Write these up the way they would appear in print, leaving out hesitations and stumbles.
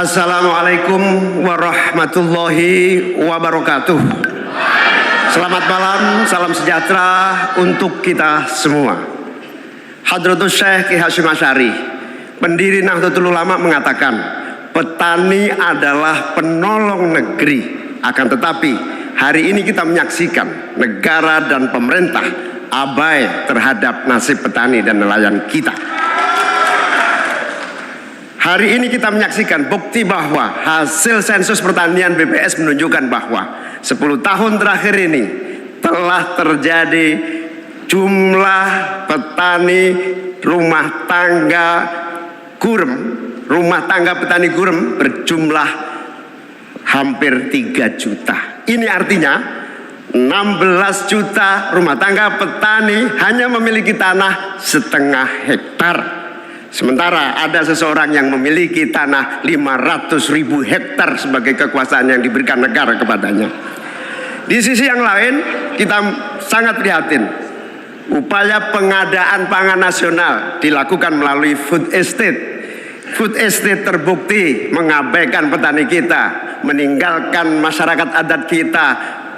Assalamualaikum warahmatullahi wabarakatuh. Selamat malam, salam sejahtera untuk kita semua. Hadratus Syekh Ki Hasyim Asy'ari, pendiri Nahdlatul Ulama, mengatakan petani adalah penolong negeri. Akan tetapi hari ini kita menyaksikan negara dan pemerintah abai terhadap nasib petani dan nelayan kita. Hari ini kita menyaksikan bukti bahwa hasil sensus pertanian BPS menunjukkan bahwa 10 tahun terakhir ini telah terjadi jumlah petani rumah tangga petani gurem berjumlah hampir 3 juta. Ini artinya 16 juta rumah tangga petani hanya memiliki tanah setengah hektar. Sementara ada seseorang yang memiliki tanah 500.000 hektar sebagai kekuasaan yang diberikan negara kepadanya. Di sisi yang lain, kita sangat prihatin. Upaya pengadaan pangan nasional dilakukan melalui food estate. Food estate terbukti mengabaikan petani kita, meninggalkan masyarakat adat kita,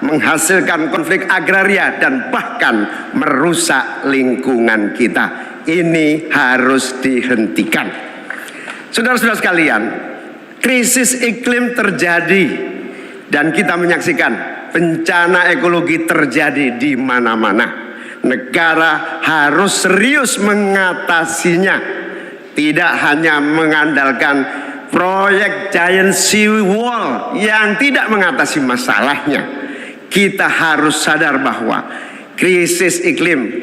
menghasilkan konflik agraria, dan bahkan merusak lingkungan kita. Ini harus dihentikan. Saudara-saudara sekalian, krisis iklim terjadi dan kita menyaksikan bencana ekologi terjadi di mana-mana. Negara harus serius mengatasinya, tidak hanya mengandalkan proyek giant sea wall yang tidak mengatasi masalahnya. Kita harus sadar bahwa krisis iklim,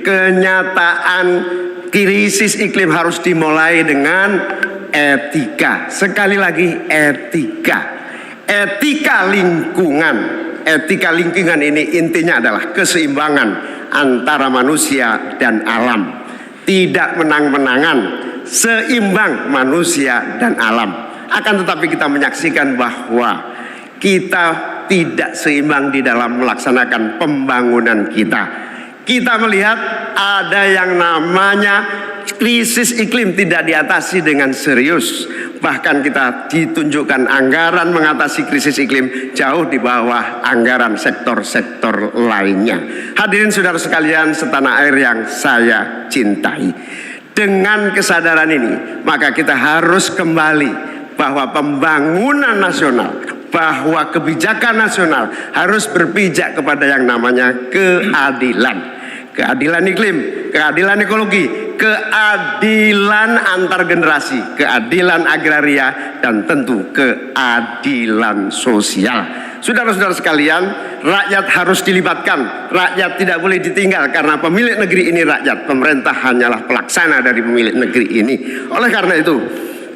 krisis iklim harus dimulai dengan etika. Sekali lagi, etika. Etika lingkungan. Etika lingkungan ini intinya adalah keseimbangan antara manusia dan alam. Tidak menang-menangan, seimbang manusia dan alam. Akan tetapi kita menyaksikan bahwa kita tidak seimbang di dalam melaksanakan pembangunan kita. Kita melihat ada yang namanya krisis iklim tidak diatasi dengan serius. Bahkan kita ditunjukkan anggaran mengatasi krisis iklim jauh di bawah anggaran sektor-sektor lainnya. Hadirin saudara sekalian setanah air yang saya cintai. Dengan kesadaran ini, maka kita harus kembali bahwa pembangunan nasional, bahwa kebijakan nasional harus berpijak kepada yang namanya keadilan. Keadilan iklim, keadilan ekologi, keadilan antar generasi, keadilan agraria, dan tentu keadilan sosial. Saudara-saudara sekalian, rakyat harus dilibatkan. Rakyat tidak boleh ditinggal karena pemilik negeri ini rakyat. Pemerintah hanyalah pelaksana dari pemilik negeri ini. Oleh karena itu,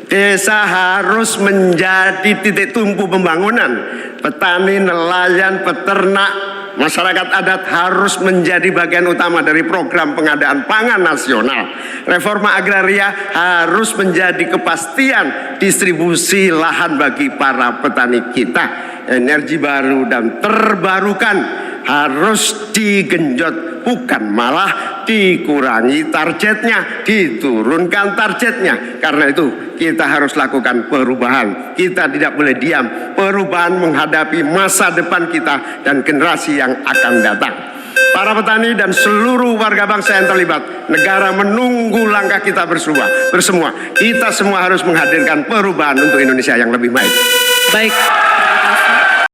desa harus menjadi titik tumpu pembangunan. Petani, nelayan, peternak, masyarakat adat harus menjadi bagian utama dari program pengadaan pangan nasional. Reforma agraria harus menjadi kepastian distribusi lahan bagi para petani kita. Energi baru dan terbarukan harus digenjot, bukan malah dikurangi targetnya, diturunkan targetnya. Karena itu kita harus lakukan perubahan. Kita tidak boleh diam. Perubahan menghadapi masa depan kita dan generasi yang akan datang. Para petani dan seluruh warga bangsa yang terlibat, negara menunggu langkah kita bersemua. Kita semua harus menghadirkan perubahan untuk Indonesia yang lebih baik. Baik.